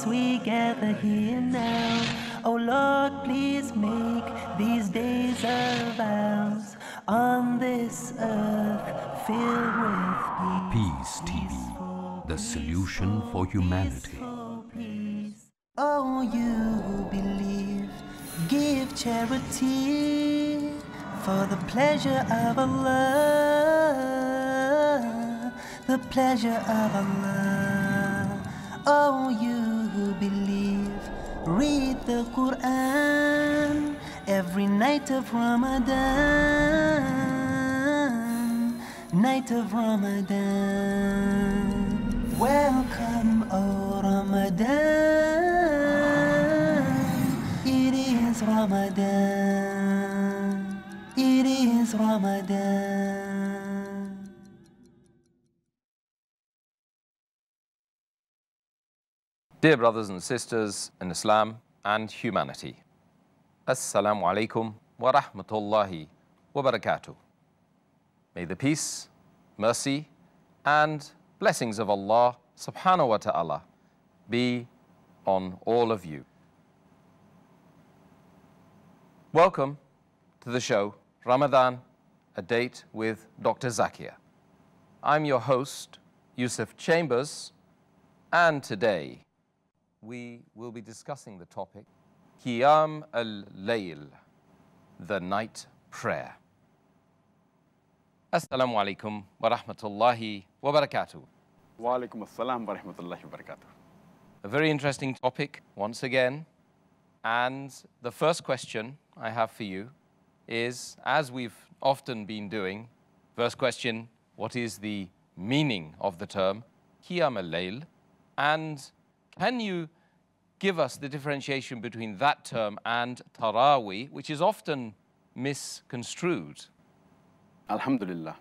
as we gather here now. Oh Lord, please make these days of ours on this earth filled with Peace TV, the solution for humanity. peace. Oh, you who believe, give charity for the pleasure of Allah, the pleasure of Allah. Oh, you who believe, read the Quran every night of Ramadan, night of Ramadan. Welcome, O Ramadan. It is Ramadan. It is Ramadan. Dear brothers and sisters in Islam and humanity, Assalamu alaikum wa rahmatullahi wa barakatuh. May the peace, mercy, and blessings of Allah subhanahu wa ta'ala be on all of you. Welcome to the show, Ramadan, a date with Dr. Zakir. I'm your host, Yusuf Chambers, and today we will be discussing the topic, Qiyaam al-Layl, the night prayer. Assalamu alaikum wa rahmatullahi wa barakatuh. Wa alaikum assalam wa rahmatullahi wa barakatuh. A very interesting topic once again. And the first question I have for you is, as we've often been doing, first question, what is the meaning of the term Qiyaam al-Layl? And can you give us the differentiation between that term and Taraweeh, which is often misconstrued? Alhamdulillah.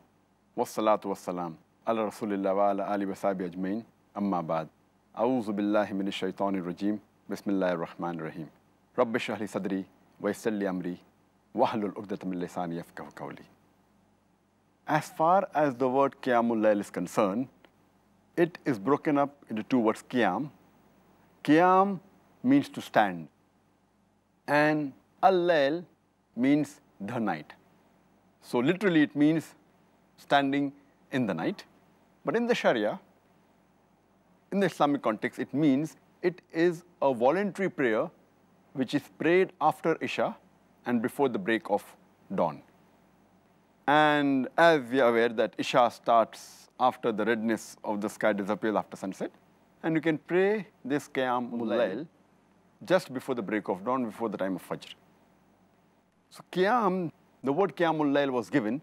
Wassalatu wassalam. Ala Rasulillah wa ala ali wa sahbihi ajmain. Amma ba'd. A'udhu billahi minash shaitanir rajim. Bismillahir rahmanir rahim. Rabbi shrah li sadri wa yassir li amri wahlul 'uqdatam min lisani yafqahu qawli. As far as the word Qiyamul Layl is concerned, it is broken up into two words, Qiyam. Qiyam means to stand, and al-Layl means the night. So literally it means standing in the night. But in the Sharia, in the Islamic context, it means it is a voluntary prayer which is prayed after Isha and before the break of dawn. And as we are aware that Isha starts after the redness of the sky disappears after sunset, and you can pray this Qiyamul Layl just before the break of dawn, before the time of Fajr. So Qiyam, the word Qiyamul Layl was given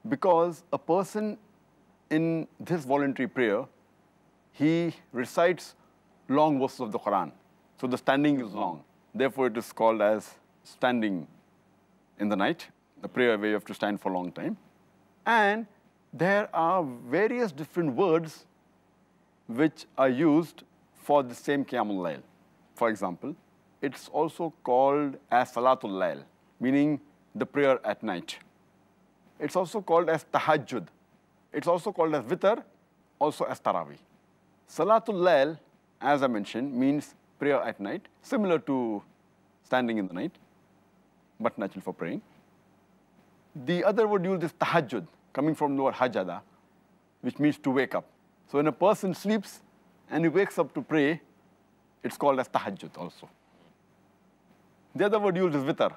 because a person in this voluntary prayer, he recites long verses of the Quran. So the standing is long. Therefore, it is called as standing in the night, the prayer where you have to stand for a long time. And there are various different words which are used for the same Qiyamul Layl. For example, it's also called as Salatul Layl, meaning the prayer at night. It's also called as Tahajjud. It's also called as Witr, also as Taraweeh. Salatul Layl, as I mentioned, means prayer at night, similar to standing in the night, but natural for praying. The other word used is Tahajjud, coming from the word Hajada, which means to wake up. So when a person sleeps and he wakes up to pray, it's called as Tahajjud also. The other word used is Witr.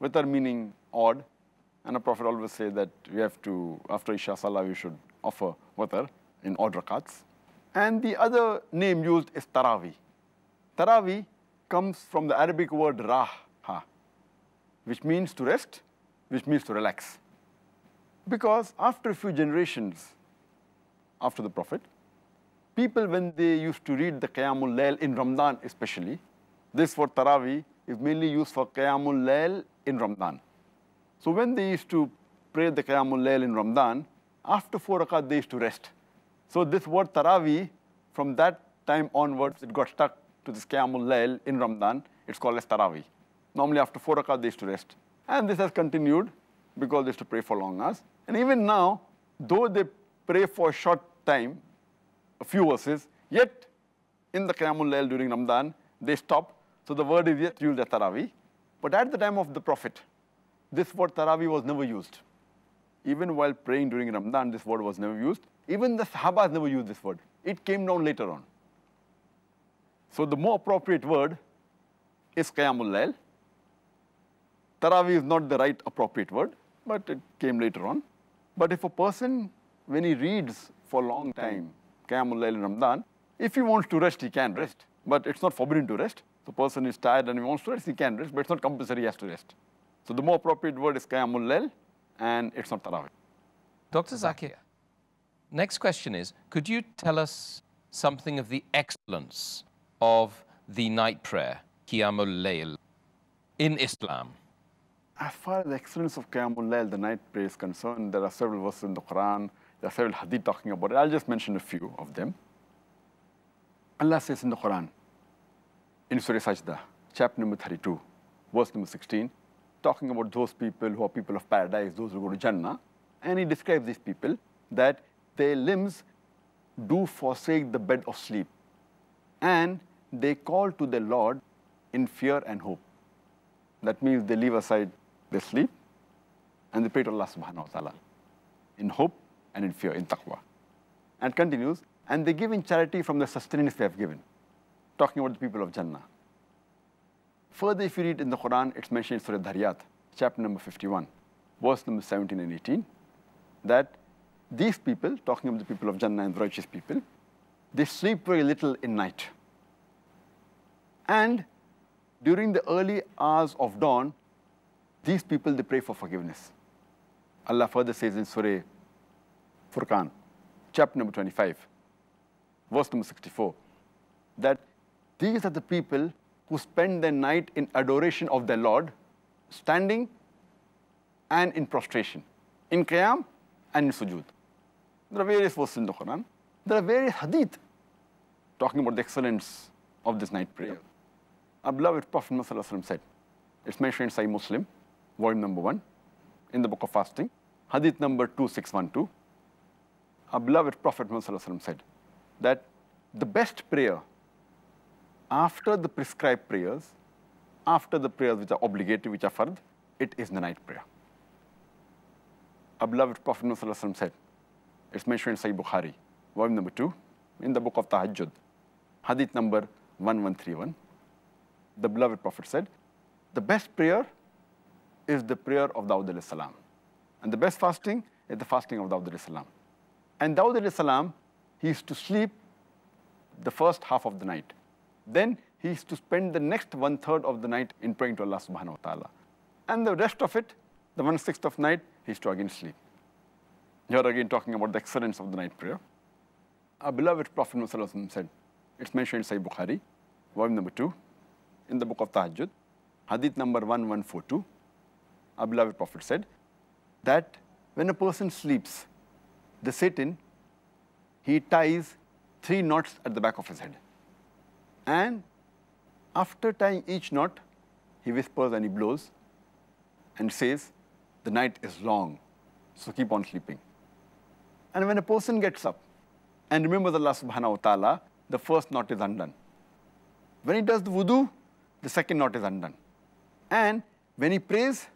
Witr meaning odd. And the Prophet always says that we have to, after Isha Salah, we should offer Witr in odd rakats. And the other name used is Taraweeh. Taraweeh comes from the Arabic word Raha, which means to rest, which means to relax. Because after a few generations after the Prophet, people, when they used to read the Qiyamul Layl in Ramadan especially, this word Taraweeh is mainly used for Qiyamul Layl in Ramadan. So when they used to pray the Qiyamul Layl in Ramadan, after 4 rakat, they used to rest. So this word Taraweeh, from that time onwards, it got stuck to this Qiyamul Layl in Ramadan. It's called as Taraweeh. Normally after 4 rakat, they used to rest. And this has continued because they used to pray for long hours. And even now, though they pray for a short time, a few verses, yet in the Qiyamul Layl during Ramadan, they stop. So the word is yet used as Taraweeh. But at the time of the Prophet, this word Taraweeh was never used. Even while praying during Ramadan, this word was never used. Even the Sahabas never used this word. It came down later on. So the more appropriate word is Qiyamul Layl. Taraweeh is not the right appropriate word, but it came later on. But if a person, when he reads for a long time, Qiyamul Layl in Ramadan, if he wants to rest, he can rest. But it's not forbidden to rest. The person is tired and he wants to rest, he can rest, but it's not compulsory he has to rest. So the more appropriate word is Qiyamul Layl, and it's not Taraweeh. Dr. Zakir, next question is, could you tell us something of the excellence of the night prayer, Qiyamul Layl, in Islam? As far as the excellence of Qiyamul Layl, the night prayer, is concerned, there are several verses in the Quran, there are several hadith talking about it. I'll just mention a few of them. Allah says in the Quran, in Surah Sajda, chapter number 32, verse number 16, talking about those people who are people of paradise, those who go to Jannah, and he describes these people that their limbs do forsake the bed of sleep, and they call to their Lord in fear and hope. That means they leave aside their sleep and they pray to Allah subhanahu wa ta'ala in hope and in fear, in taqwa. And continues, and they give in charity from the sustenance they have given. Talking about the people of Jannah. Further, if you read in the Quran, it's mentioned in Surah Dhariyat, chapter number 51, verse number 17 and 18, that these people, talking about the people of Jannah and the righteous people, they sleep very little in night. And during the early hours of dawn, these people, they pray for forgiveness. Allah further says in Surah Furqan, chapter number 25, verse number 64, that these are the people who spend their night in adoration of their Lord, standing and in prostration, in Qiyaam and in Sujood. There are various verses in the Quran. There are various hadith talking about the excellence of this night prayer. Our beloved Prophet Muhammad said, it's mentioned in Sahih Muslim, volume number 1, in the book of fasting, hadith number 2612. Our beloved Prophet Muhammad said that the best prayer after the prescribed prayers, after the prayers which are obligatory, which are fard, it is the night prayer. Our beloved Prophet Muhammad said, it's mentioned in Sahih Bukhari, volume number 2, in the book of Tahajjud, hadith number 1131. The beloved Prophet said, the best prayer is the prayer of Dawud alayhi salam. And the best fasting is the fasting of Dawud alayhi salam. And Dawud alayhi salam, he used to sleep the first half of the night. Then he used to spend the next 1/3 of the night in praying to Allah subhanahu wa ta'ala. And the rest of it, the 1/6 of night, he used to again sleep. Here again talking about the excellence of the night prayer. Our beloved Prophet Muhammad said, it's mentioned in Sahih Bukhari, volume number 2, in the book of Tahajjud, hadith number 1142. Our beloved Prophet said that when a person sleeps, the Satan, he ties 3 knots at the back of his head. And after tying each knot, he whispers and he blows and says, the night is long, so keep on sleeping. And when a person gets up and remembers Allah subhanahu wa ta'ala, the first knot is undone. When he does the wudu, the second knot is undone. And when he prays,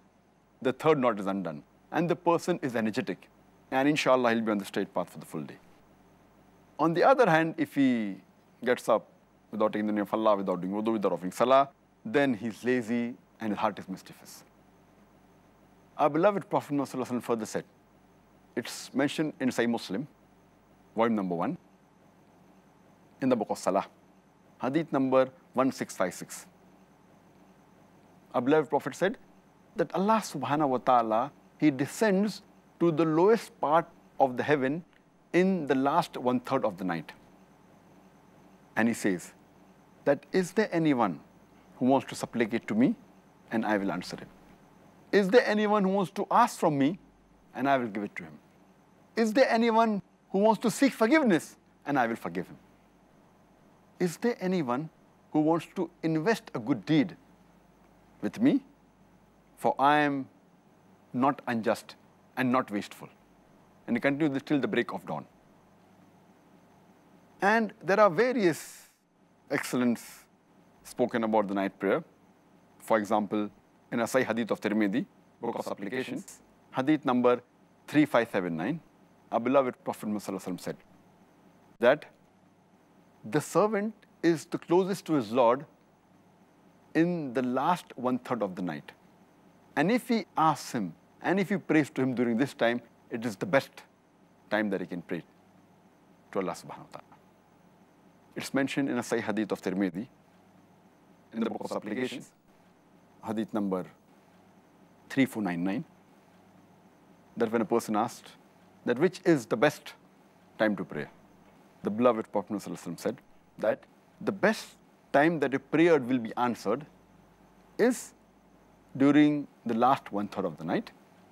the third knot is undone. And the person is energetic. And inshallah, he'll be on the straight path for the full day. On the other hand, if he gets up without taking the name of Allah, without doing wudu, without offering salah, then he's lazy and his heart is mischievous. Our beloved Prophet Muhammad further said, it's mentioned in Sahih Muslim, volume number 1, in the book of Salah, hadith number 1656. Our beloved Prophet said that Allah subhanahu wa ta'ala, he descends to the lowest part of the heaven in the last 1/3 of the night. And he says that, is there anyone who wants to supplicate to me? And I will answer him. Is there anyone who wants to ask from me? And I will give it to him. Is there anyone who wants to seek forgiveness? And I will forgive him. Is there anyone who wants to invest a good deed with me? For I am not unjust and not wasteful. And he continues this till the break of dawn. And there are various excellence spoken about the night prayer. For example, in a Sahih Hadith of Tirmidhi, Book of Supplications, Hadith number 3579, our beloved Prophet Muhammad said that the servant is the closest to his Lord in the last 1/3 of the night. And if he asks him, and if he prays to him during this time, it is the best time that he can pray to Allah subhanahu wa ta'ala. It's mentioned in a Sahih Hadith of Tirmidhi, in the Book of Supplications, Hadith number 3499, that when a person asked that which is the best time to pray, the beloved Prophet ﷺ said that the best time that a prayer will be answered is during the last 1/3 of the night,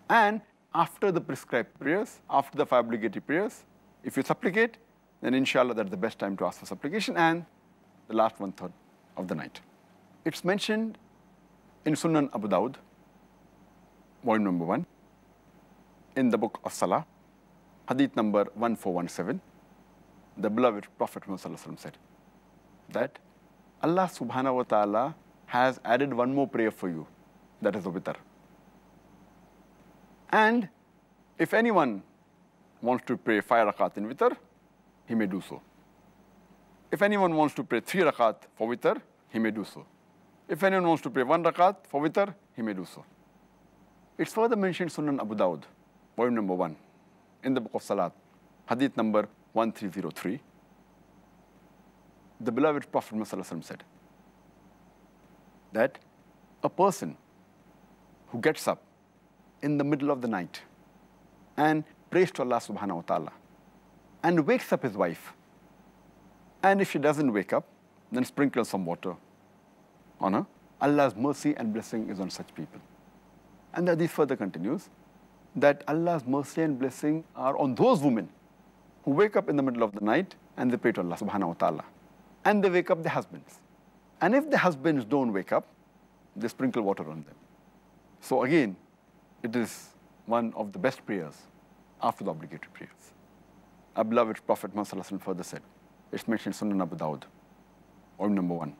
and after the prescribed prayers, after the 5 obligatory prayers. If you supplicate, then inshallah that's the best time to ask for supplication, and the last 1/3 of the night. It's mentioned in Sunan Abu Dawud, volume number 1, in the book of Salah, Hadith number 1417, the beloved Prophet Muhammad said that Allah subhanahu wa ta'ala has added one more prayer for you, that is the witr. And if anyone wants to pray 5 rakat in witr, he may do so. If anyone wants to pray 3 rakat for witr, he may do so. If anyone wants to pray 1 rakat for witr, he may do so. It's further mentioned Sunan Abu Dawud, volume number 1, in the book of Salat, Hadith number 1303. The beloved Prophet Muhammad said that a person who gets up in the middle of the night and prays to Allah subhanahu wa ta'ala and wakes up his wife, and if she doesn't wake up, then sprinkles some water on her, Allah's mercy and blessing is on such people. And the hadith further continues that Allah's mercy and blessing are on those women who wake up in the middle of the night and they pray to Allah subhanahu wa ta'ala, and they wake up their husbands. And if the husbands don't wake up, they sprinkle water on them. So again, it is one of the best prayers after the obligatory prayers. Our beloved Prophet Muhammad further said, it's mentioned Sunan Abu Dawud, volume number 1,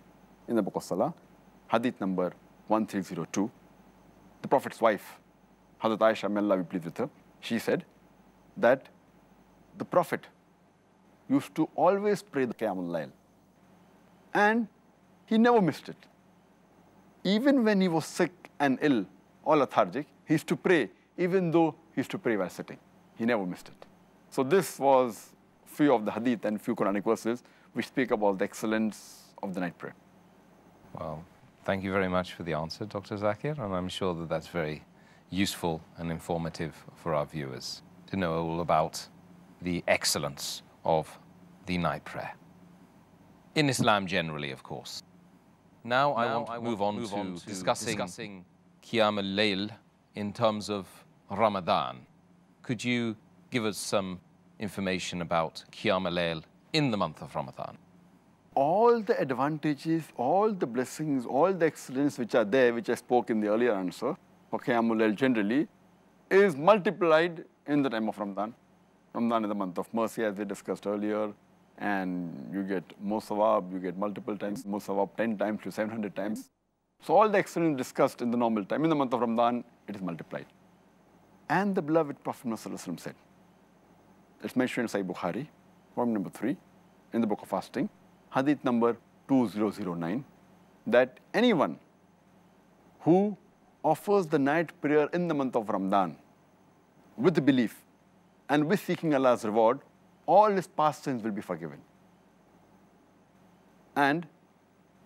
in the book of Salah, Hadith number 1302. The Prophet's wife, Hazrat Aisha, may Allah be pleased with her, she said that the Prophet used to always pray the Qiyaam Layl, and he never missed it. Even when he was sick and ill or lethargic, he used to pray, even though he used to pray while sitting. He never missed it. So this was few of the hadith and few Quranic verses which speak about the excellence of the night prayer. Well, thank you very much for the answer, Dr. Zakir, and I'm sure that that's very useful and informative for our viewers to know all about the excellence of the night prayer. In Islam generally, of course. Now I want to move on to discussing Qiyaam al-Layl in terms of Ramadan. Could you give us some information about Qiyaam al-Layl in the month of Ramadan? All the advantages, all the blessings, all the excellence which are there, which I spoke in the earlier answer, for Qiyaam al-Layl generally, is multiplied in the time of Ramadan. Ramadan is the month of mercy, as we discussed earlier, and you get more sawab, you get multiple times, more sawab 10 times to 700 times. So all the excellence discussed in the normal time, in the month of Ramadan, it is multiplied. And the beloved Prophet Muhammad said, it's mentioned in Sahih Bukhari, volume number 3, in the book of fasting, Hadith number 2009, that anyone who offers the night prayer in the month of Ramadan with the belief and with seeking Allah's reward, all his past sins will be forgiven. And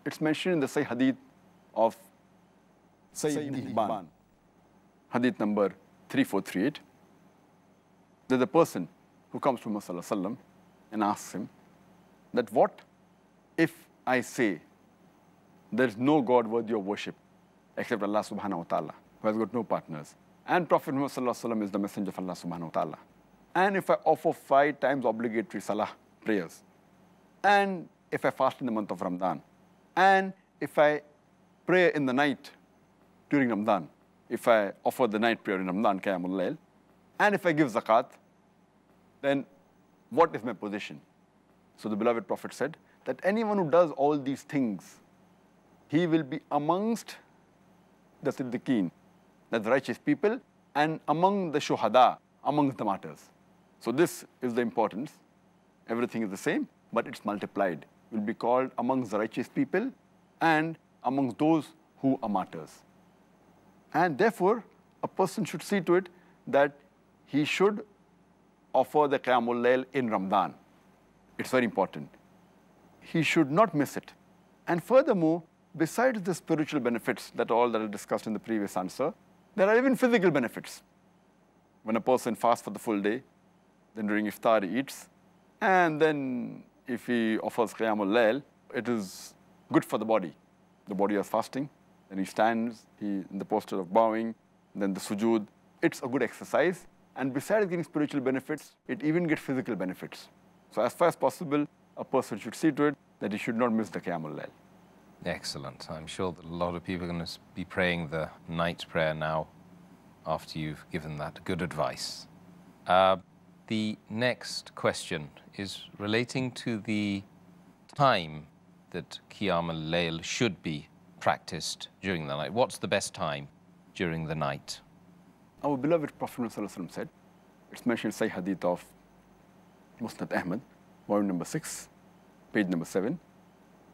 it's mentioned in the Sahih Hadith of Sayyid Hibban, Hadith number 3438, that the person who comes to Muhammad and asks him that what if I say there is no God worthy of worship except Allah subhanahu wa ta'ala, who has got no partners, and Prophet Muhammad is the messenger of Allah subhanahu wa ta'ala, and if I offer 5 times obligatory salah prayers, and if I fast in the month of Ramadan, and if I pray in the night during Ramadan, if I offer the night prayer in Ramadan, Qiyaam al-Layl, and if I give zakat, then what is my position? So the beloved Prophet said that anyone who does all these things, he will be amongst the Siddiqeen, that's righteous people, and among the Shuhada, amongst the martyrs. So this is the importance. Everything is the same, but it's multiplied. Will be called amongst the righteous people and amongst those who are martyrs. And therefore, a person should see to it that he should offer the Qiyamul Layl in Ramadan. It's very important. He should not miss it. And furthermore, besides the spiritual benefits that I discussed in the previous answer, there are even physical benefits. When a person fasts for the full day, then during iftar he eats, and then if he offers Qiyamul Layl, it is good for the body. The body is fasting, then he stands, in the posture of bowing, then the sujood. It's a good exercise, and besides getting spiritual benefits, it even gets physical benefits. So as far as possible, a person should see to it that he should not miss the Qiyamul Layl. Excellent. I'm sure that a lot of people are going to be praying the night prayer now after you've given that good advice. The next question is relating to the time that Qiyam al-Layl should be practiced during the night. What's the best time during the night? Our beloved Prophet ﷺ said, it's mentioned in Sahih Hadith of Musnad Ahmad, volume number 6, page number 7.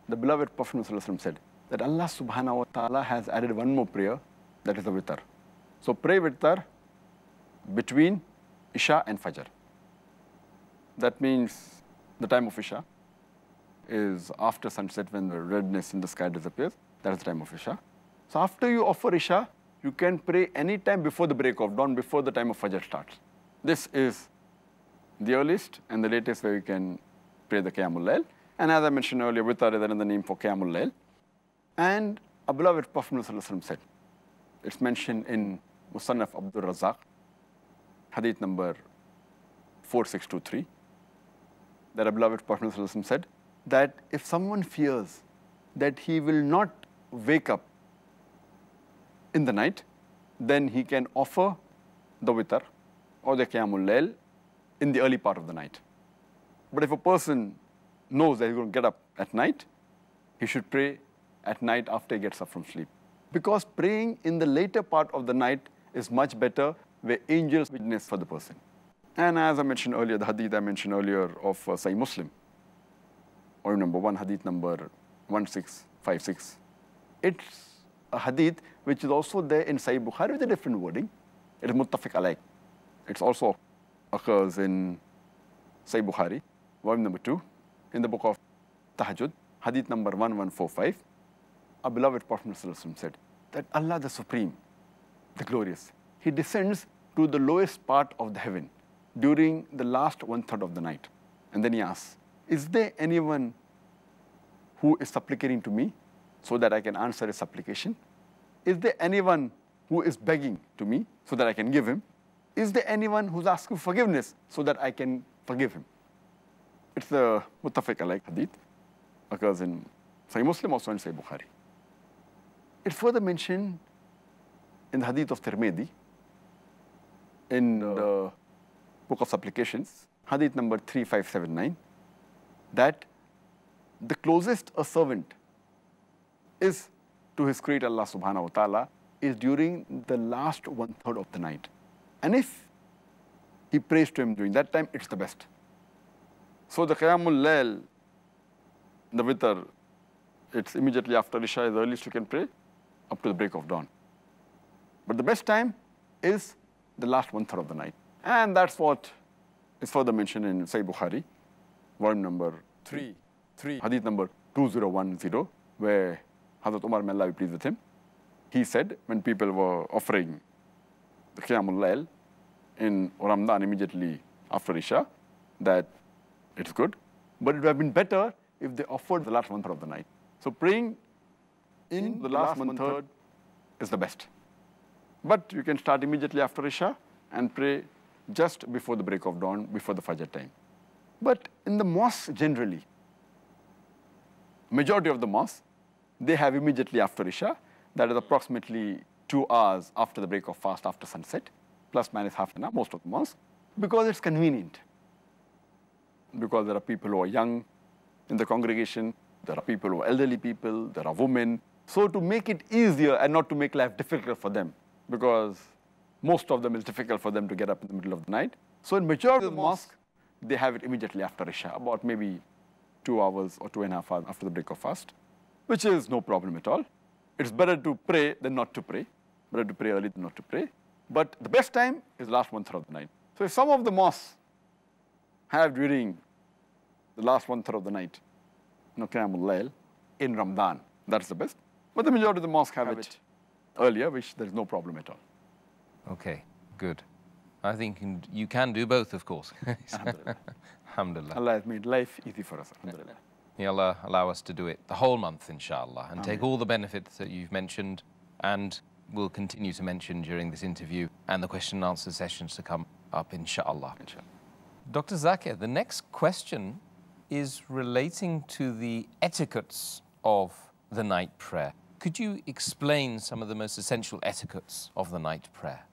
The beloved Prophet ﷺ said that Allah subhanahu wa ta'ala has added one more prayer, that is the witr. So pray witr between Isha and Fajr. That means the time of Isha is after sunset, when the redness in the sky disappears. That is the time of Isha. So after you offer Isha, you can pray any time before the break of dawn, before the time of Fajr starts. This is the earliest and the latest where you can pray the Qiyamul Layl. And as I mentioned earlier, witr is another name for Qiyamul Layl. And a beloved Prophet ﷺ said, it's mentioned in Musannaf Abdul-Razak, hadith number 4623, that a beloved Prophet ﷺ said that if someone fears that he will not wake up in the night, then he can offer the witr or the Qiyamul Layl in the early part of the night. But if a person knows that he's going to get up at night, he should pray at night after he gets up from sleep. Because praying in the later part of the night is much better, where angels witness for the person. And as I mentioned earlier, the hadith I mentioned earlier of Sahih Muslim, or number 1, hadith number 1656. It's a hadith which is also there in Sahih Bukhari with a different wording. It is muttafiq alayh. It also occurs in Sahih Bukhari, volume number 2, in the book of Tahajjud, hadith number 1145. Our beloved Prophet ﷺ said that Allah the Supreme, the Glorious, He descends to the lowest part of the heaven during the last 1/3 of the night. And then He asks, is there anyone who is supplicating to me so that I can answer his supplication? Is there anyone who is begging to me so that I can give him? Is there anyone who's asking forgiveness so that I can forgive him? It's the muttafiq alayh hadith, occurs in Sahih Muslim, also in Sahih Bukhari. It's further mentioned in the hadith of Tirmidhi, in the book of supplications, hadith number 3579, that the closest a servant is to his creator Allah subhanahu wa ta'ala is during the last 1/3 of the night. And if he prays to him during that time, it's the best. So the Qiyamul Layl, the witr, it's immediately after Isha is the earliest you can pray, up to the break of dawn. But the best time is the last 1/3 of the night. And that's what is further mentioned in Sahih Bukhari, volume number 3, hadith number 2010, where Hazrat Umar, may Allah be pleased with him, he said when people were offering the Qiyamul Layl in Ramadhaan immediately after Isha, that it's good, but it would have been better if they offered the last 1/3 of the night. So praying in the last 1/3 is the best. But you can start immediately after Isha and pray just before the break of dawn, before the Fajr time. But in the mosque generally, majority of the mosques, they have immediately after Isha, that is approximately 2 hours after the break of fast, after sunset, plus minus half an hour, most of the mosques, because it's convenient. Because there are people who are young, in the congregation. There are people who are elderly people, there are women. So to make it easier and not to make life difficult for them, because most of them it's difficult for them to get up in the middle of the night. So in majority of the mosque, they have it immediately after Isha, about maybe 2 hours or 2.5 hours after the break of fast, which is no problem at all. It's better to pray than not to pray. Better to pray early than not to pray. But the best time is last 1/3 of the night. So if some of the mosques have during the last 1/3 of the night, Qiyaam Layl in Ramadan, that's the best. But the majority of the mosques have it earlier, which there is no problem at all. Okay, good. I think you can do both, of course. Alhamdulillah. Alhamdulillah. Allah has made life easy for us. Alhamdulillah. May Allah allow us to do it the whole month, inshallah, and take all the benefits that you've mentioned and will continue to mention during this interview and the question and answer sessions to come up, inshallah. Dr. Zakir, the next question is relating to the etiquettes of the night prayer. Could you explain some of the most essential etiquettes of the night prayer?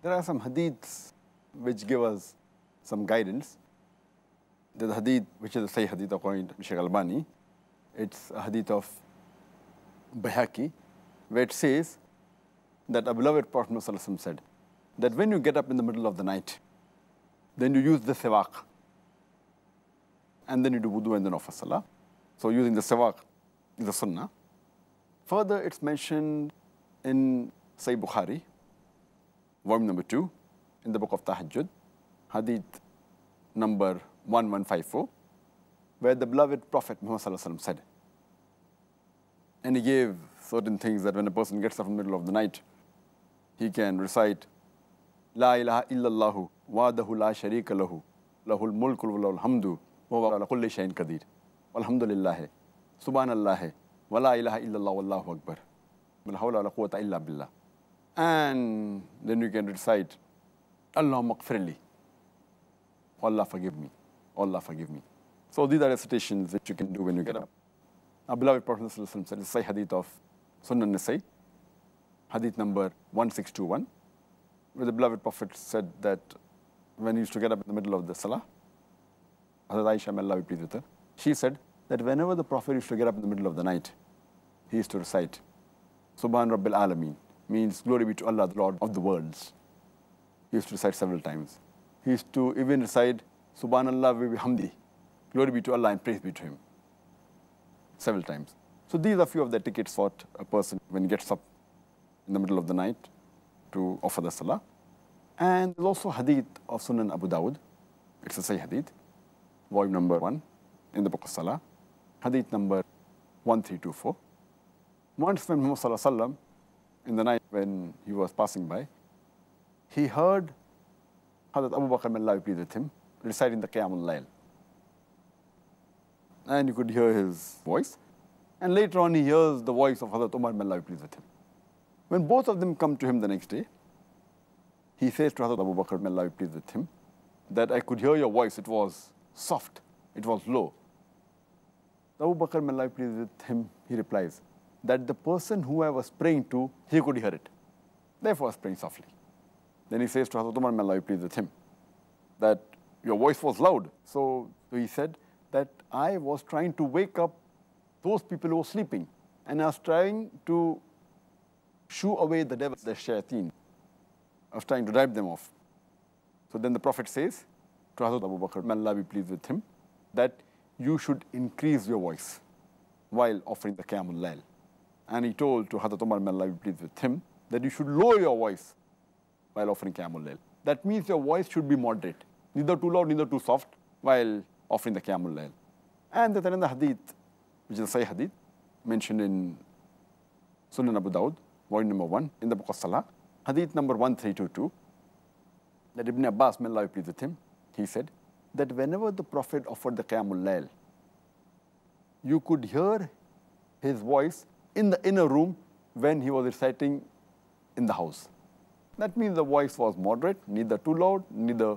There are some hadiths which give us some guidance. There's a hadith, which is a Sahih hadith according to Shaykh Albani. It's a hadith of Bayhaqi, where it says that our beloved Prophet ﷺ said that when you get up in the middle of the night, then you use the siwak, and then you do wudu and then offer salah. So using the siwak is a sunnah. Further, it's mentioned in Sahih Bukhari, volume number 2, in the book of Tahajjud, hadith number 1154, where the beloved Prophet Muhammad ﷺ said, and he gave certain things that when a person gets up in the middle of the night, he can recite, La ilaha illallahu wa'dahu la sharika lahu, lahul mulku wa lahul hamdu, wa huwa ala kulli shay'in qadir. Walhamdulillahi, subhanallahi, wa la ilaha illallah wallahu akbar. Wa la hawla wa la quwwata illa billah. And then you can recite, Allahumma ighfirli, Allah forgive me, Allah forgive me. So these are recitations that you can do when you get up. Our beloved Prophet ﷺ said, it's a hadith of Sunan Nasai, hadith number 1621, where the beloved Prophet said that when he used to get up in the middle of the salah, Hazrat Aisha, may Allah be pleased with her, she said that whenever the Prophet used to get up in the middle of the night, he used to recite, Subhan Rabbil Alameen, means glory be to Allah, the Lord of the worlds. He used to recite several times. He used to even recite, Subhanallah wa bihamdi, glory be to Allah and praise be to Him, several times. So these are few of the etiquettes for a person when he gets up in the middle of the night to offer the salah. And there's also hadith of Sunan Abu Dawud. It's a Sahih hadith, volume number 1 in the book of Salah, hadith number 1324. Once when Muhammad Sallallahu Alaihi Wasallam, in the night when he was passing by, he heard Hazrat Abu Bakr, may Allah be pleased with him, reciting the Qiyaam Layl. And you could hear his voice. And later on, he hears the voice of Hazrat Umar, may Allah be pleased with him. When both of them come to him the next day, he says to Hazrat Abu Bakr, may Allah be pleased with him, that I could hear your voice. It was soft. It was low. Abu Bakr, may Allah be pleased with him, he replies, that the person who I was praying to, he could hear it. Therefore, I was praying softly. Then he says to Hazrat Umar, may Allah be pleased with him, that your voice was loud. So he said that I was trying to wake up those people who were sleeping. And I was trying to shoo away the devils, the shayateen. I was trying to drive them off. So then the Prophet says to Hazrat Abu Bakr, may Allah be pleased with him, that you should increase your voice while offering the Qiyaam Layl. And he told to Hazrat Umar, may Allah be pleased with him, that you should lower your voice while offering Qiyaam Layl. That means your voice should be moderate, neither too loud, neither too soft, while offering the Qiyaam Layl. And there's another hadith, which is a Sahih hadith, mentioned in Sunan Abu Dawud, volume number 1, in the book of Salah, hadith number 1322, that Ibn Abbas, may Allah be pleased with him, he said that whenever the Prophet offered the Qiyaam Layl, you could hear his voice in the inner room when he was reciting in the house. That means the voice was moderate, neither too loud, neither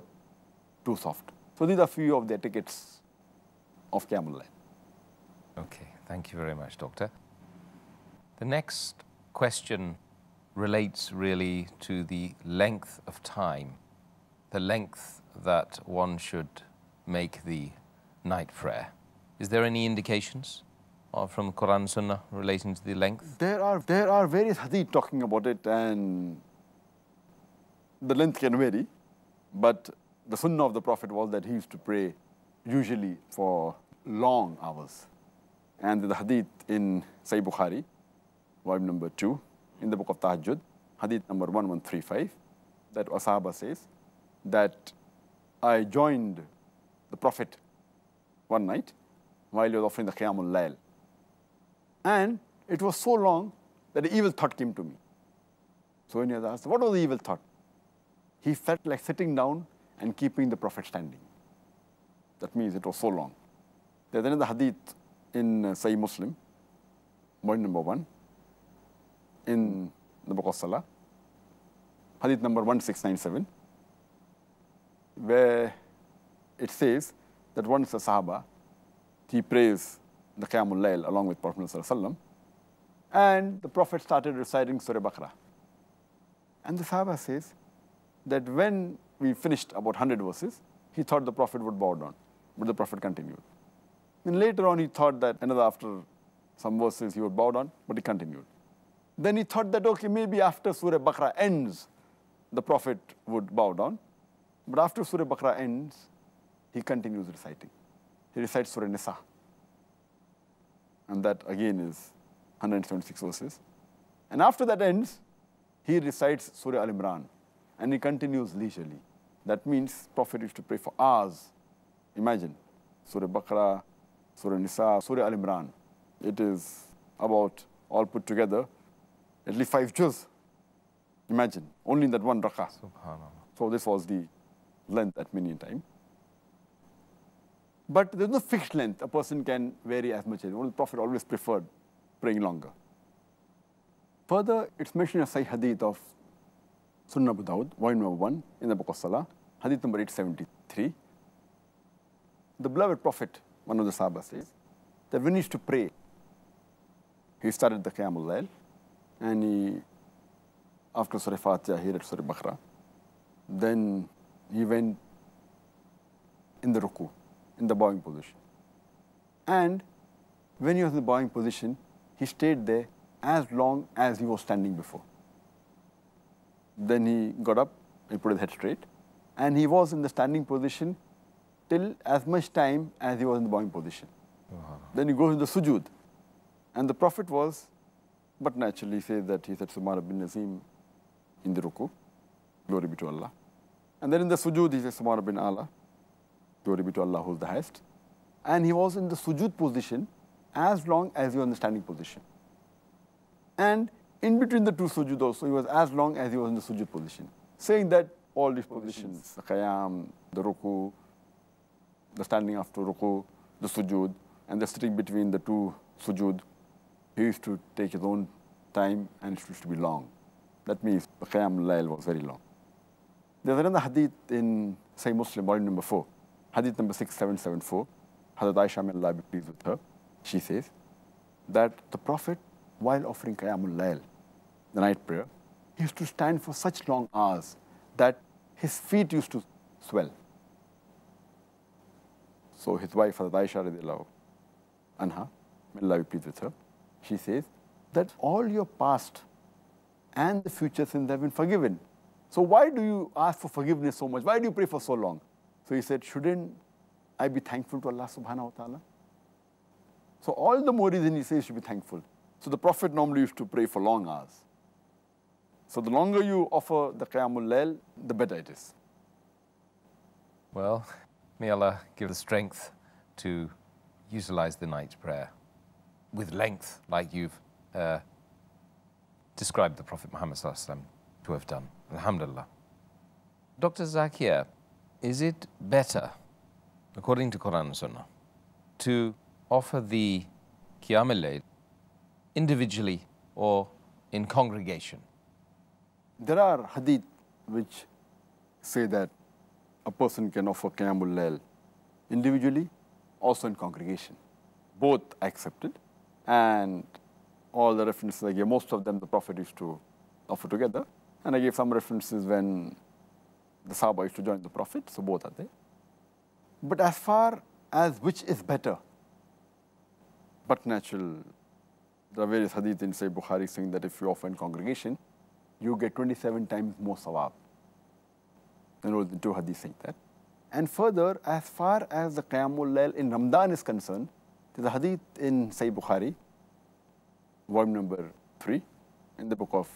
too soft. So these are few of the etiquettes of Qiyaam Layl. Okay, thank you very much, Doctor. The next question relates really to the length of time, the length that one should make the night prayer. Is there any indications from Quran and Sunnah relating to the length? There are various hadith talking about it, and the length can vary, but the Sunnah of the Prophet was that he used to pray usually for long hours. And the hadith in Sahih Bukhari, volume number 2, in the book of Tahajjud, hadith number 1135, that Asahaba says that I joined the Prophet one night while he was offering the Qiyaam Layl. And it was so long that an evil thought came to me. So when he was asked, what was the evil thought? He felt like sitting down and keeping the Prophet standing. That means it was so long. There's another hadith in Sahih Muslim, point number 1, in the book of Salah, hadith number 1697, where it says that once a Sahaba, he prays the Qiyaam Layl along with Prophet ﷺ, and the Prophet started reciting Surah Baqarah. And the Sahaba says that when we finished about 100 verses, he thought the Prophet would bow down, but the Prophet continued. Then later on, he thought that after some verses, he would bow down, but he continued. Then he thought that, okay, maybe after Surah Baqarah ends, the Prophet would bow down. But after Surah Baqarah ends, he continues reciting. He recites Surah Nisa. And that again is 176 verses. And after that ends, he recites Surah Al-Imran. And he continues leisurely. That means Prophet used to pray for hours. Imagine, Surah Baqarah, Surah Nisa, Surah Al-Imran. It is about, all put together, at least 5 juz. Imagine, only in that one rak'ah. Subhanallah. So this was the length at many a time. But there's no fixed length. A person can vary as much as the Prophet always preferred praying longer. Further, it's mentioned in Sahih Hadith of Sunnah Abu Dawud, volume number 1, in the book of Salah, Hadith number 873. The beloved Prophet, one of the Sahaba, says that when he used to pray, he started the Qiyaam Layl, and after Surah Fatiha, he read Surah Baqarah. Then he went in the ruku, in the bowing position. And when he was in the bowing position, he stayed there as long as he was standing before. Then he got up, he put his head straight, and he was in the standing position till as much time as he was in the bowing position. Then he goes to the sujood. And the Prophet was, but naturally says that he said, Subhana bin Nazim in the ruku, glory be to Allah. And then in the sujood, he says, Subhana bin Allah, glory be to Allah who is the highest. And he was in the sujood position as long as he was in the standing position. And in between the two sujood also, he was as long as he was in the sujood position. Saying that all these positions, the Qiyam, the ruku, the standing after ruku, the sujood, and the sitting between the two sujood, he used to take his own time and it used to be long. That means the Qiyaam Layl was very long. There's another hadith in Sahih Muslim, volume number 4, hadith number 6774. Hazrat Aisha, may Allah be pleased with her, she says that the Prophet, while offering Qiyaam Layl, the night prayer, he used to stand for such long hours that his feet used to swell. So his wife, Hazrat Aisha radiallahu anha, may Allah be pleased with her, she says that all your past and the future sins have been forgiven. So why do you ask for forgiveness so much? Why do you pray for so long? So he said, shouldn't I be thankful to Allah subhanahu wa ta'ala? So all the more reason he says you should be thankful. So the Prophet normally used to pray for long hours. So the longer you offer the Qiyamul Layl, the better it is. Well, may Allah give the strength to utilize the night prayer with length, like you've described the Prophet Muhammad ﷺ to have done. Alhamdulillah. Dr. Zakir, is it better, according to Quran and Sunnah, to offer the Qiyam al-Layl individually or in congregation? There are hadith which say that a person can offer Qiyamul Layl individually, also in congregation. Both accepted, and all the references I gave, most of them the Prophet used to offer together. And I gave some references when the Sahaba used to join the Prophet, so both are there. But as far as which is better, but natural. There are various hadith in Sahih Bukhari saying that if you offer in congregation, you get 27 times more sawab. You know, the two hadiths saying that. And further, as far as the Qiyamul Layl in Ramadan is concerned, there's a hadith in Sahih Bukhari, volume number 3, in the book of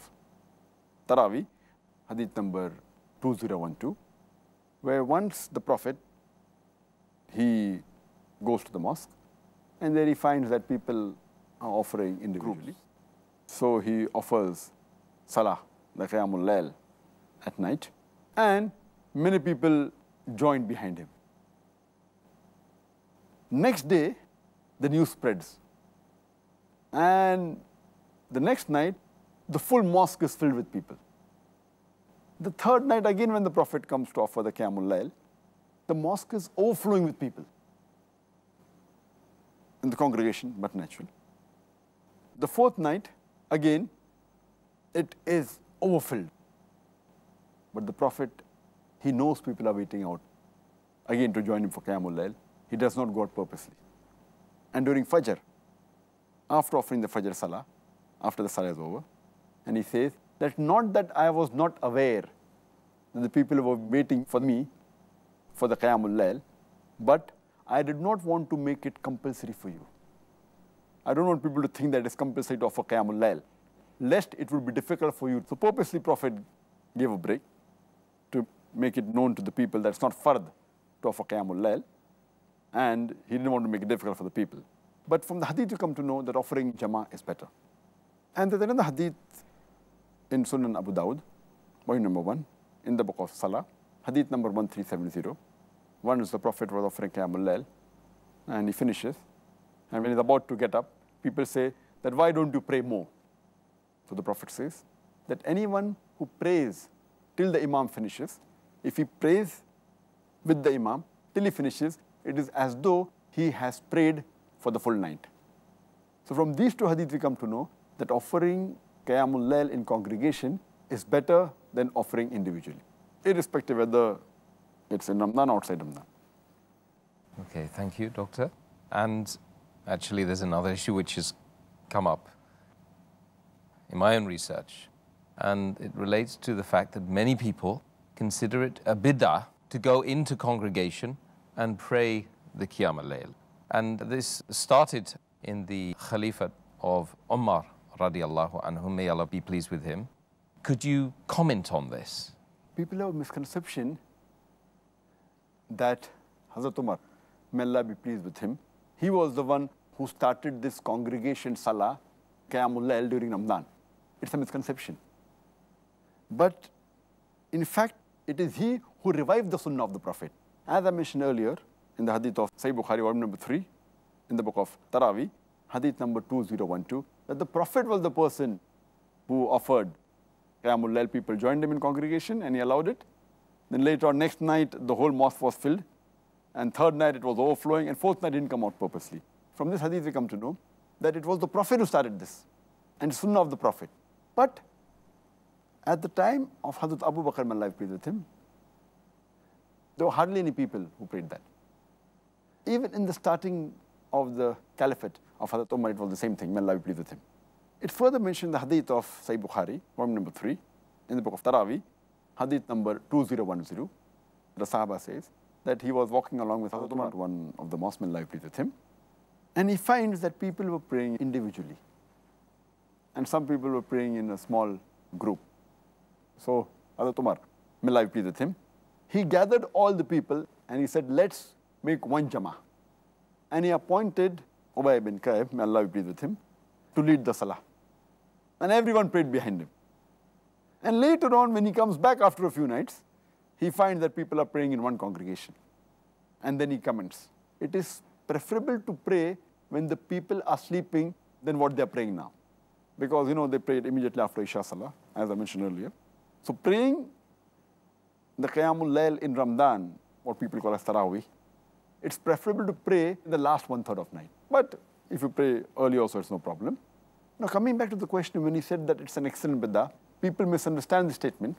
Taraweeh, hadith number 2012, where once the Prophet, he goes to the mosque, and there he finds that people are offering individually. So he offers Salah, the Qiyamul Layl, at night, and many people joined behind him. Next day, the news spreads, and the next night, the full mosque is filled with people. The third night, again, when the Prophet comes to offer the Qiyamul Layl, the mosque is overflowing with people in the congregation, but natural. The fourth night, again, it is overfilled. But the Prophet, he knows people are waiting out, again, to join him for Qiyamul Layl. He does not go out purposely. And during Fajr, after offering the Fajr Salah, after the Salah is over, and he says that not that I was not aware that the people were waiting for me for the Qiyamul Layl, but I did not want to make it compulsory for you. I don't want people to think that it's compulsory to offer Qiyamul Layl, lest it would be difficult for you. So purposely Prophet gave a break to make it known to the people that it's not fard to offer Qiyamul Layl, and he didn't want to make it difficult for the people. But from the hadith you come to know that offering Jama'ah is better. And there's another hadith in Sunan Abu Dawud, volume number 1, in the book of Salah, hadith number 1370. One is the Prophet was offering Qiyamul Layl, and he finishes. And when he's about to get up, people say that, why don't you pray more? So the Prophet says that anyone who prays till the Imam finishes, if he prays with the Imam till he finishes, it is as though he has prayed for the full night. So from these two hadiths we come to know that offering Qiyamul Layl in congregation is better than offering individually, irrespective whether it's in Ramadan or outside Ramadan. Okay, thank you, Doctor. And actually, there's another issue which has come up in my own research, and it relates to the fact that many people consider it a bid'ah to go into congregation and pray the Qiyam al-Layl. And this started in the Khalifate of Umar radiallahu anhu, may Allah be pleased with him. Could you comment on this? People have a misconception that Hazrat Umar, may Allah be pleased with him, he was the one who started this congregation Salah, Qiyamul Layl during Ramadan. It's a misconception. But in fact, it is he who revived the Sunnah of the Prophet. As I mentioned earlier, in the hadith of Sahih Bukhari, volume number 3, in the book of Taraweeh, hadith number 2012, that the Prophet was the person who offered Qiyamul Layl. People joined him in congregation and he allowed it. Then later on, next night, the whole mosque was filled. And third night, it was overflowing. And fourth night, didn't come out purposely. From this hadith, we come to know that it was the Prophet who started this, and Sunnah of the Prophet. But at the time of Hazrat Abu Bakr, may Allah be pleased with him, there were hardly any people who prayed that. Even in the starting of the caliphate of Hazrat Umar, it was the same thing, may Allah be pleased with him. It further mentioned the hadith of Sahih Bukhari, volume number 3, in the book of Taraweeh, hadith number 2010. The Sahaba says that he was walking along with Hazrat Umar, one of the mosques, may Allah be pleased with him, and he finds that people were praying individually, and some people were praying in a small group. So Hazrat Umar, may Allah be pleased with him, he gathered all the people and he said, let's make one Jama'ah. And he appointed Ubay ibn Ka'b, may Allah be pleased with him, to lead the Salah. And everyone prayed behind him. And later on, when he comes back after a few nights, he finds that people are praying in one congregation. And then he comments, it is preferable to pray when the people are sleeping than what they are praying now. Because, you know, they prayed immediately after Isha Salah, as I mentioned earlier. So praying the Qiyamul Layl in Ramadan, what people call as Taraweeh, it's preferable to pray the last 1/3 of night. But if you pray early also, it's no problem. Now, coming back to the question, when he said that it's an excellent bid'ah, people misunderstand the statement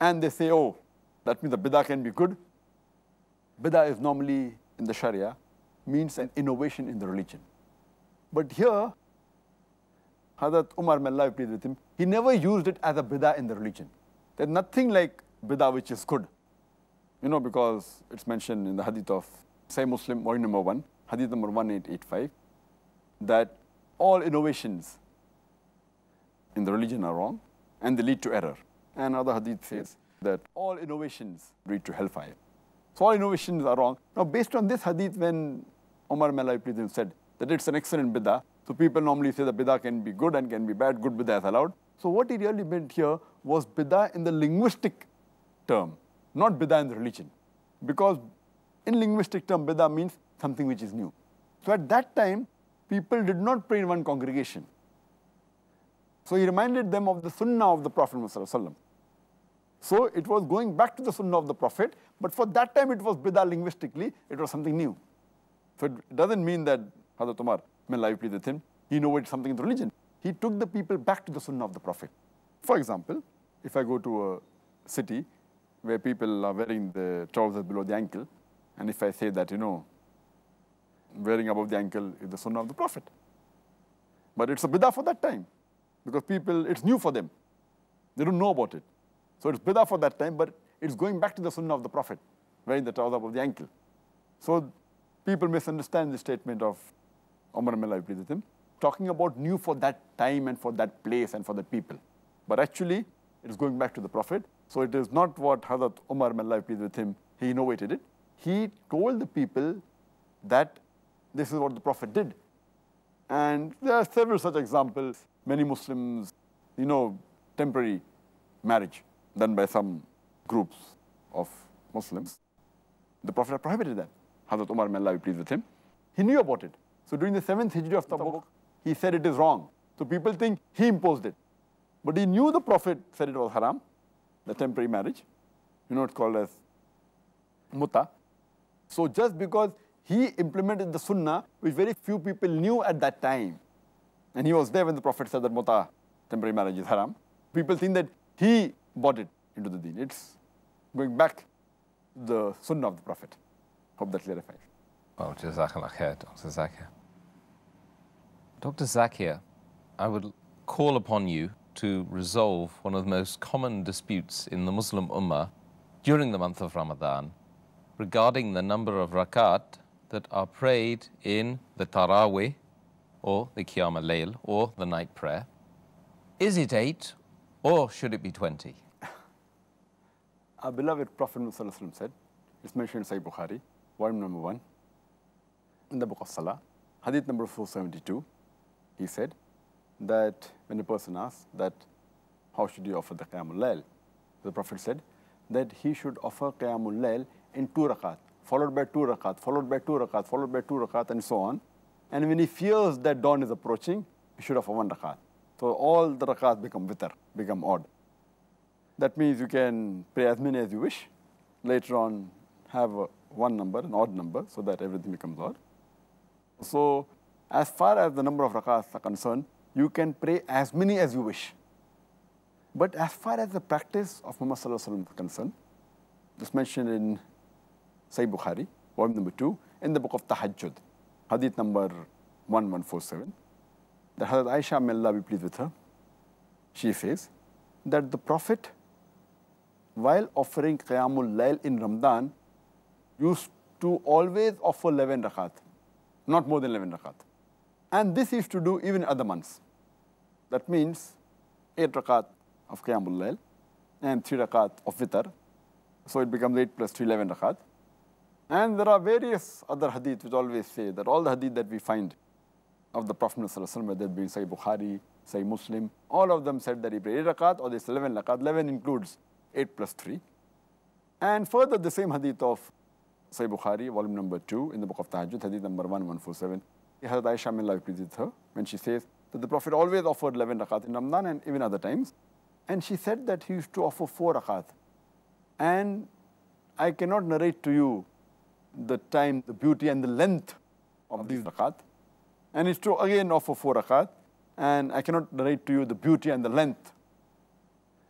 and they say, oh, that means the bid'ah can be good. Bid'ah is normally in the Sharia, means an innovation in the religion. But here, Hazrat Umar, may Allah be pleased with him, he never used it as a bid'ah in the religion. There's nothing like bid'ah which is good. You know, because it's mentioned in the hadith of Sahih Muslim, volume number 1, hadith number 1885, that all innovations in the religion are wrong and they lead to error. And another hadith says that all innovations lead to hellfire. So all innovations are wrong. Now, based on this hadith, when Umar, may Allah be pleased with him, said that it's an excellent bid'ah, so people normally say that bid'ah can be good and can be bad, good bid'ah is allowed. So what he really meant here was bid'ah in the linguistic term, not bid'ah in the religion. Because in linguistic term, bid'ah means something which is new. So at that time, people did not pray in one congregation. So he reminded them of the sunnah of the Prophet ﷺ. So it was going back to the sunnah of the Prophet, but for that time it was bid'ah linguistically, it was something new. So it doesn't mean that Hazrat Umar, may Allah be pleased with him, he innovated something in the religion. He took the people back to the sunnah of the Prophet. For example, if I go to a city where people are wearing the trousers below the ankle, and if I say that, you know, wearing above the ankle is the sunnah of the Prophet. But it's a bid'ah for that time, because people, it's new for them. They don't know about it. So it's bid'ah for that time, but it's going back to the sunnah of the Prophet, wearing the trouser above the ankle. So people misunderstand the statement of Umar, may Allah be pleased with him, talking about new for that time and for that place and for the people. But actually, it is going back to the Prophet. So it is not what Hazrat Umar, may Allah be pleased with him, he innovated it. He told the people that this is what the Prophet did. And there are several such examples. Many Muslims, you know, temporary marriage done by some groups of Muslims. The Prophet had prohibited that. Hazrat Umar, may Allah be pleased with him, he knew about it. So during the 7th Hijri of Tabuk, he said it is wrong. So people think he imposed it. But he knew the Prophet said it was haram, the temporary marriage. You know, it's called as muta. So just because he implemented the sunnah, which very few people knew at that time, and he was there when the Prophet said that muta, temporary marriage, is haram, people think that he brought it into the deen. It's going back the sunnah of the Prophet. Hope that clarifies. Well, Jazakallah khair, Dr. Zakir. Dr. Zakir, I would call upon you to resolve one of the most common disputes in the Muslim Ummah during the month of Ramadan regarding the number of rakat that are prayed in the Taraweeh or the Qiyaam Layl or the night prayer. Is it 8 or should it be 20? Our beloved Prophet ﷺ said, it's mentioned in Sahih Bukhari, volume number 1, in the book of Salah, hadith number 472, he said that when a person asks that how should you offer the Qiyamul Layl, the Prophet said that he should offer Qiyamul Layl in 2 rakat, followed by 2 rakat, followed by 2 rakat, followed by 2 rakat, and so on. And when he fears that dawn is approaching, he should offer 1 rakat. So all the rakat become witr, become odd. That means you can pray as many as you wish. Later on, have one number, an odd number, so that everything becomes odd. So as far as the number of rakats are concerned, you can pray as many as you wish. But as far as the practice of Muhammad Sallallahu Alaihi Wasallam is concerned, this mentioned in Sahih Bukhari, volume number 2, in the book of Tahajjud, hadith number 1147, the Hazrat Aisha, may Allah be pleased with her, she says that the Prophet, while offering Qiyamul Layl in Ramadan, used to always offer 11 rakat, not more than 11 rakat. And this he used to do even in other months. That means 8 rakat of Qiyamul Layl and 3 rakat of Witr. So it becomes 8 plus 3, 11 rakat. And there are various other hadith which always say that all the hadith that we find of the Prophet ﷺ, whether it be Sahih Bukhari, Sahih Muslim, all of them said that he prayed 8 rakat or this 11 rakat. 11 includes 8 plus 3. And further, the same hadith of Sahih Bukhari, volume number 2, in the book of Tahajjud, hadith number 1147, Hazrat Aisha, may Allah be pleased with her, when she says that the Prophet always offered 11 rakat in Ramadan and even other times. And she said that he used to offer 4 rakat. And I cannot narrate to you the time, the beauty and the length of these rakat. And it's to again offer 4 rakat. And I cannot narrate to you the beauty and the length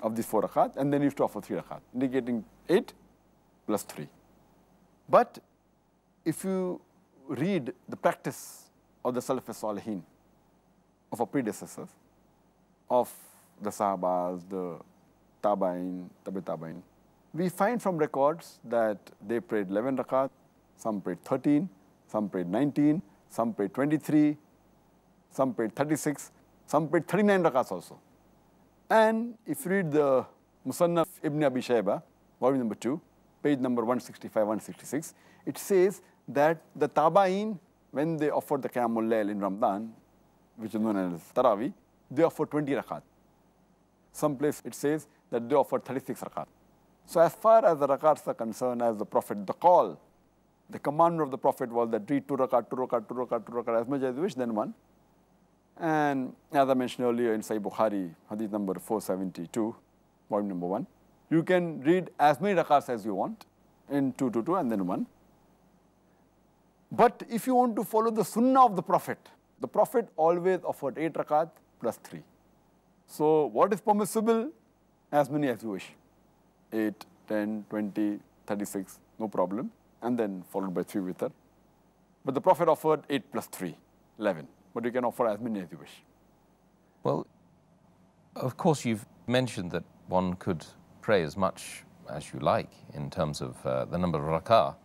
of these 4 rakat. And then he used to offer 3 rakat, indicating 8 plus 3. But if you read the practice of the Salaf Salihin, of our predecessors, of the Sahabas, the Tabain, Tabi Tabain, we find from records that they prayed 11 rakat, some prayed 13, some prayed 19, some prayed 23, some prayed 36, some prayed 39 rakats also. And if you read the Musannaf Ibn Abi Shayba, volume number 2, page number 165, 166, it says that the Tabain, when they offered the Qiyamul Layl in Ramadan, which is known as Taraweeh, they offered 20 rakat. Some place it says that they offered 36 rakat. So as far as the rakats are concerned, as the Prophet, the call, the command of the Prophet was that read 2 rakat, 2 rakat, 2 rakat, 2 rakat, as much as you wish, then one. And as I mentioned earlier in Sahih Bukhari, hadith number 472, volume number 1, you can read as many rakats as you want in 2, 2, 2, and then 1. But if you want to follow the sunnah of the Prophet always offered 8 rakat plus 3. So what is permissible? As many as you wish. 8, 10, 20, 36, no problem. And then followed by 3 witr. But the Prophet offered 8 plus 3, 11. But you can offer as many as you wish. Well, of course, you've mentioned that one could pray as much as you like in terms of the number of rak'ah.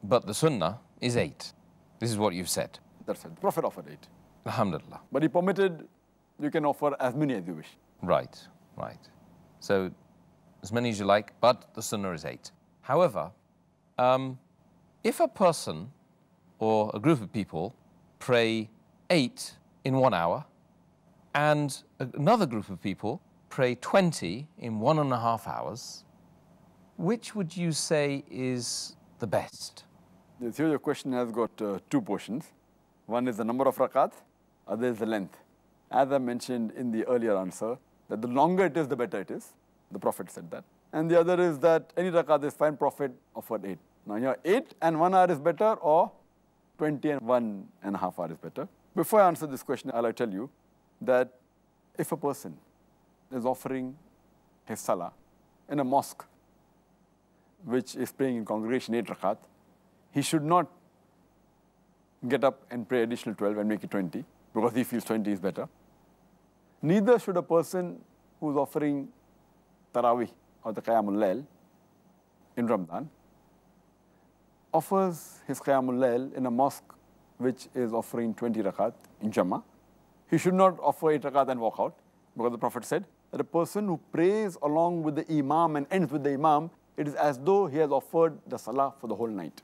But the sunnah is 8. This is what you've said. That's it. The Prophet offered 8. Alhamdulillah. But he permitted you can offer as many as you wish. Right, right. So as many as you like, but the sunnah is 8. However, if a person or a group of people pray 8 in 1 hour and another group of people pray 20 in 1.5 hours, which would you say is the best? Here your question has got 2 portions. One is the number of rakat, other is the length. As I mentioned in the earlier answer, that the longer it is, the better it is. The Prophet said that. And the other is that any rakat is fine, Prophet offered 8. Now here 8 and 1 hour is better, or 20 and 1.5 hour is better. Before I answer this question, I'll tell you that if a person is offering his salah in a mosque which is praying in congregation 8 rakat, he should not get up and pray additional 12 and make it 20 because he feels 20 is better. Neither should a person who is offering Taraweeh or the Qiyamul Layl in Ramadan offers his Qiyamul Layl in a mosque which is offering 20 rakat in Jama. He should not offer 8 rakat and walk out, because the Prophet said that a person who prays along with the Imam and ends with the Imam, it is as though he has offered the Salah for the whole night.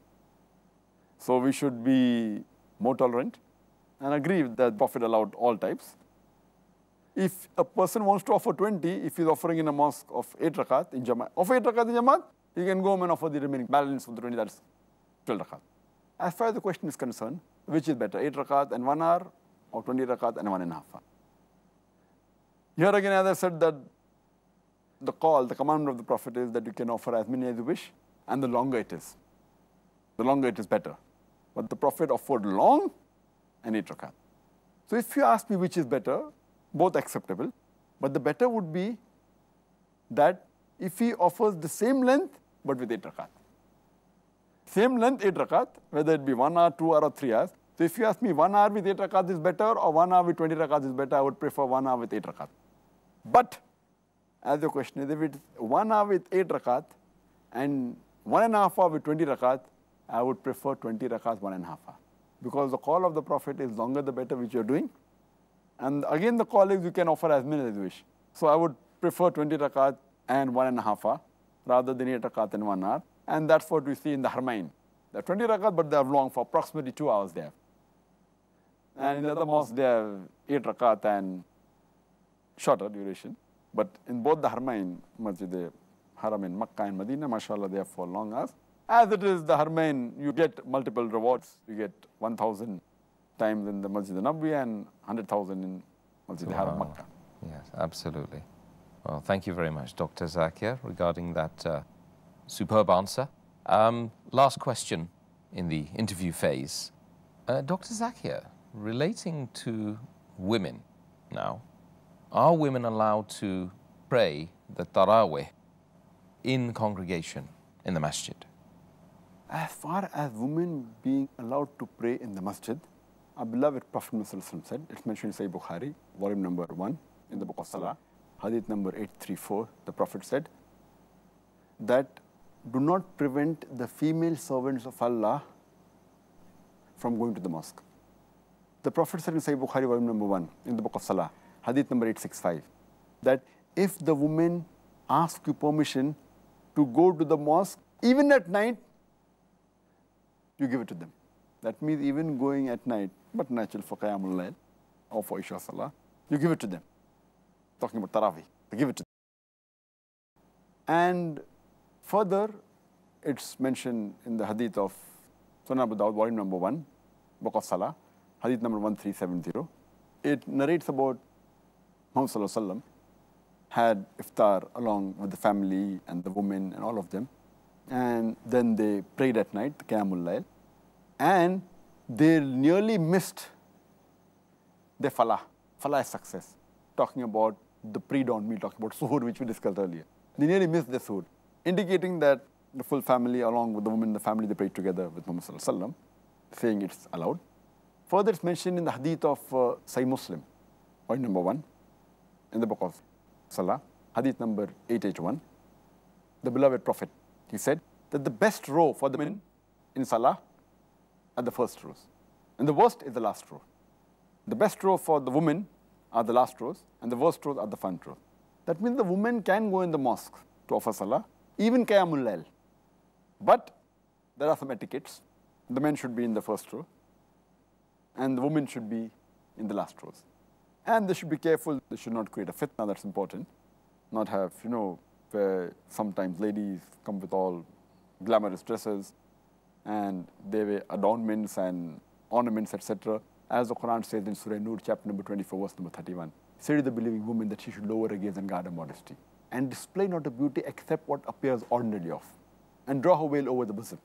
So we should be more tolerant and agree that the Prophet allowed all types. If a person wants to offer 20, if he's offering in a mosque of 8 rakat in Jamaat, offer 8 rakat in Jamaat, he can go home and offer the remaining balance of the 20, that's 12 rakat. As far as the question is concerned, which is better, 8 rakat and 1 hour, or 20 rakat and 1.5 hour? Here again, as I said, that the call, the command of the Prophet is that you can offer as many as you wish, and the longer it is better. But the Prophet offered long and 8 rakat. So if you ask me which is better, both acceptable, but the better would be that if he offers the same length but with 8 rakat. Same length, 8 rakat, whether it be 1 hour, 2 hour or 3 hours. So if you ask me 1 hour with 8 rakat is better or 1 hour with 20 rakat is better, I would prefer 1 hour with 8 rakat. But as the question is, if it's 1 hour with 8 rakat and 1.5 hour with 20 rakat, I would prefer 20 rakat 1.5 hour. Because the call of the Prophet is longer the better which you're doing. And again the call is you can offer as many as you wish. So I would prefer 20 rakat and 1.5 hour rather than 8 rakat and 1 hour. And that's what we see in the Harmain. They're 20 rakat, but they have long for approximately 2 hours there. And in the other mosques, they have 8 rakat and shorter duration. But in both the Harmain, Masjid Haram in Makkah and Medina, mashallah, they have for long hours. As it is the Harmain, you get multiple rewards. You get 1,000 times in the Masjid Nabawi and 100,000 in Masjid Haram, Makkah. Yes, absolutely. Well, thank you very much, Dr. Zakir, regarding that superb answer. Last question in the interview phase. Dr. Zakir, relating to women now, are women allowed to pray the Taraweeh in congregation in the masjid? As far as women being allowed to pray in the masjid, our beloved Prophet Muhammad said, it's mentioned in Sahih Bukhari, volume number 1, in the book of Salah, hadith number 834, the Prophet said that do not prevent the female servants of Allah from going to the mosque. The Prophet said in Sahih Bukhari, volume number 1, in the book of Salah, hadith number 865, that if the women ask you permission to go to the mosque, even at night, you give it to them. That means even going at night, but natural for Qiyamul Layl or for Isha Salah, you give it to them. Talking about Taraweeh, you give it to them. And further, it's mentioned in the hadith of Sunan Abu Dawud, volume number 1, book of Salah, hadith number 1370. It narrates about Muhammad Sallallahu Alaihi Wasallam had iftar along with the family and the women and all of them. And then they prayed at night, the Qiyamul Layl. And they nearly missed their falah. Falah is success. Talking about the pre-dawn meal, talking about suhoor, which we discussed earlier. They nearly missed their suhoor, indicating that the full family, along with the women in the family, they prayed together with Muhammad Sallallahu Alaihi Wasallam, saying it's allowed. Further, it's mentioned in the hadith of Sahih Muslim, point number 1, in the book of Salah, hadith number 881. The beloved Prophet, he said that the best row for the men in Salah are the first rows, and the worst is the last row. The best row for the women are the last rows, and the worst rows are the front rows. That means the women can go in the mosque to offer Salah, even Qiyamul Layl. But there are some etiquettes. The men should be in the first row, and the women should be in the last rows. And they should be careful. They should not create a fitna, that's important. Not have, where sometimes ladies come with all glamorous dresses, and they wear adornments and ornaments, etc. As the Quran says in Surah Nur, chapter number 24, verse number 31. Say to the believing woman that she should lower her gaze and guard her modesty, and display not her beauty except what appears ordinarily of, and draw her veil over the bosom.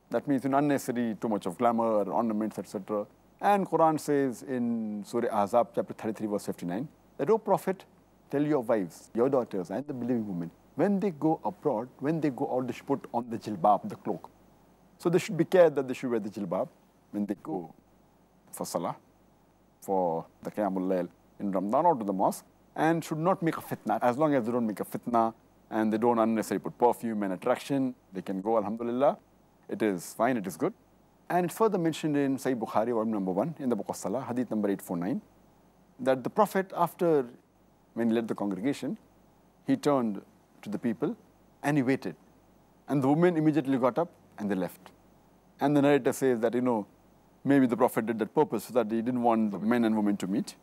That means unnecessary, too much of glamour, ornaments, etc. And Quran says in Surah Ahzab, chapter 33, verse 59, that, O Prophet, tell your wives, your daughters, and the believing women, when they go abroad, when they go out, they should put on the jilbab, the cloak. So they should be careful that they should wear the jilbab when they go for Salah, for the Qiyamul Layl in Ramadan or to the mosque, and should not make a fitna. As long as they don't make a fitna and they don't unnecessarily put perfume and attraction, they can go, alhamdulillah. It is fine, it is good. And it's further mentioned in Sahih Bukhari, volume number 1, in the book of Salah, hadith number 849, that the Prophet, after when he led the congregation, he turned to the people and he waited. And the women immediately got up and they left. And the narrator says that, maybe the Prophet did that purpose so that he didn't want the men and women to meet.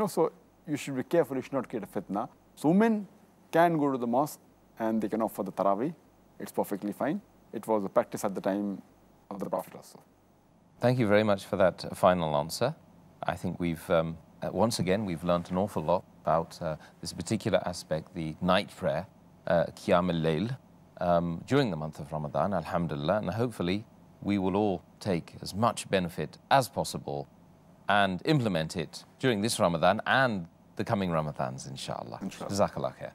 So you should be careful, you should not create a fitna. So women can go to the mosque and they can offer the Taraweeh. It's perfectly fine. It was a practice at the time of the Prophet also. Thank you very much for that final answer. I think we've, once again, we've learned an awful lot about this particular aspect, the night prayer, Qiyaam al-Layl, during the month of Ramadan, alhamdulillah, and hopefully we will all take as much benefit as possible and implement it during this Ramadan and the coming Ramadans, inshallah. Jazakallah khair.